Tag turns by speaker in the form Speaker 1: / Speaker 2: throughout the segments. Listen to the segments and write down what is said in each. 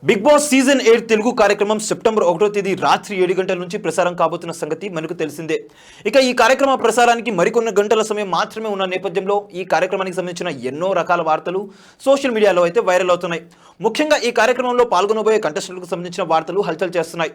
Speaker 1: Big boss season 8 Telugu కార్యక్రమం September 1వ తేదీ రాత్రి 7 గంటల నుంచి ప్రసారం కాబోతున్న సంగతి మనకు తెలిసిందే. ఇక ఈ కార్యక్రమ ప్రసారానికి మరికొన్ని గంటల సమయం మాత్రమే ఉన్న నేపథ్యంలో ఈ కార్యక్రమానికి సంబంధించిన ఎన్నో రకాల వార్తలు సోషల్ మీడియాలో అయితే వైరల్ అవుతున్నాయి. ముఖ్యంగా ఈ కార్యక్రమంలో పాల్గొనబోయే కంటెస్టెంట్లకు సంబంధించిన వార్తలు హల్చల్ చేస్తున్నాయి.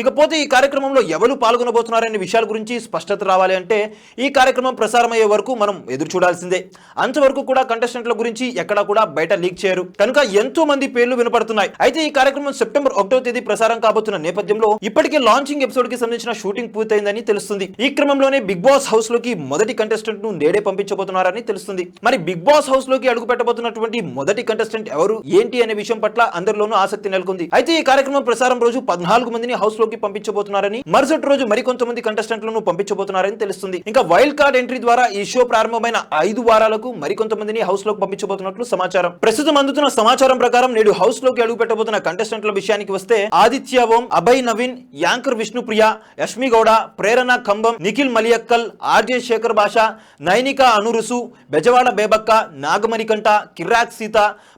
Speaker 1: ఇకపోతే ఈ కార్యక్రమంలో ఎవరు పాల్గొనబోతున్నారనే విషయాల గురించి స్పష్టత రావాలి అంటే ఈ కార్యక్రమం ప్రసారమయ్యే వరకు మనం ఎదురు చూడాల్సిందే. అంతవరకు కూడా కంటెస్టెంట్ల గురించి ఎక్కడా కూడా బయట లీక్ చేయరు కనుక ఎంతో మంది పేర్లు వినపడుతున్నాయి. అయితే ఈ కార్యక్రమం సెప్టెంబర్ 1వ తేదీ ప్రసారం కాబోతున్న నేపథ్యంలో ఇప్పటికే లాంచింగ్ ఎపిసోడ్ కి సంబంధించిన షూటింగ్ పూర్తయిందని తెలుస్తుంది. ఈ క్రమంలోనే బిగ్ బాస్ హౌస్ లోకి మొదటి కంటెస్టెంట్ ను నేడే పంపించబోతున్నారని తెలుస్తుంది. మరి బిగ్ బాస్ హౌస్ లోకి అడుగు పెట్టబోతున్నటువంటి మొదటి కంటెస్టెంట్ ఎవరు ఏంటి అనే విషయం పట్ల అందరిలోనూ ఆసక్తి నెలకొంది. అయితే ఈ కార్యక్రమం ప్రసారం రోజు 14 మందిని హౌస్ లోకి పంపించబోతున్నారని, మరుసటి రోజు మరికొంతమంది కంటెస్టెంట్లను పంపించబోతున్నారని తెలుస్తుంది. ఇంకా వైల్డ్ కార్డ్ ఎంట్రీ ద్వారా ఈ షో ప్రారంభమైన 5 వారాలకు మరికొంతమందిని హౌస్ లోకి పంపించబోతున్నట్లు సమాచారం. ప్రస్తుతం అందుతున్న సమాచారం ప్రకారం నేడు హౌస్ లోకి అడుగు పెట్టబోతున్న కంటెస్టెంట్ల విషయానికి వస్తే ఆదిత్య ఓం, అభయ్ నవీన్, యాంకర్ విష్ణుప్రియ, యష్మి గౌడ, ప్రేరణ కంబం, నిఖిల్ మలియక్కల్, ఆర్జే శేఖర్ భాష, నైనిక అనురుసు, బెజవాడ బేబక్క, నాగమణికంఠ, కిర్రాక్ సీత,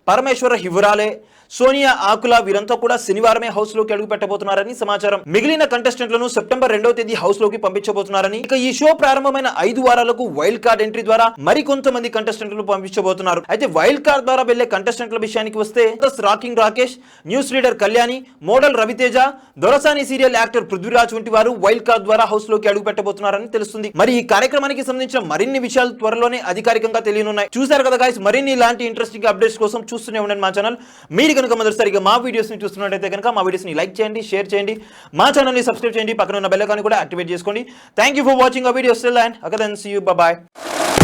Speaker 1: పరమేశ్వర హివరాలే, సోనియా ఆకుల వీరంతా కూడా శనివారమే హౌస్ లోకి అడుగు పెట్టబోతున్నారని సమాచారం. మిగిలిన కంటెస్టెంట్లను సెప్టెంబర్ 2వ తేదీ హౌస్ లోకి పంపించబోతున్నారని, ఇక ఈ షో ప్రారంభమైన 5 వారాలకు వైల్డ్ కార్డ్ ఎంట్రీ ద్వారా మరికొంతమంది కంటెస్టెంట్లను పంపించబోతున్నారు. అయితే వైల్డ్ కార్డ్ ద్వారా వెళ్లే కంటెస్టెంట్ల విషయానికి వస్తే rocking Rakesh, news reader Kalyani, model Raviteja, Dorasani serial actor Prithviraj వంటి వారు వైల్డ్ కార్డ్ ద్వారా హౌస్ లోకి అడుగు పెట్టబోతున్నారని తెలుస్తుంది. మరి ఈ కార్యక్రమానికి సంబంధించిన మరిన్ని విషయాలు త్వరలోనే అధికారికంగా తెలియనున్నాయి. చూశారు కదా గైస్, మరిన్ని ఇలాంటి ఇంట్రెస్టింగ్ అప్డేట్స్ కోసం చూస్తూనే ఉండండి మా ఛానల్. మీరు కనుక మొదటిసారిగా మా వీడియోస్ ని చూస్తున్నట్టయితే కనుక మా వీడియోస్ ని లైక్ చేయండి, షేర్ చేయండి, మా ఛానల్ ని సబ్స్క్రైబ్ చేయండి, పక్కన ఉన్న బెల్ ఐకాన్ కూడా యాక్టివేట్ చేసుకోండి. Thank you for watching our videos. Till then, see you. Bye bye.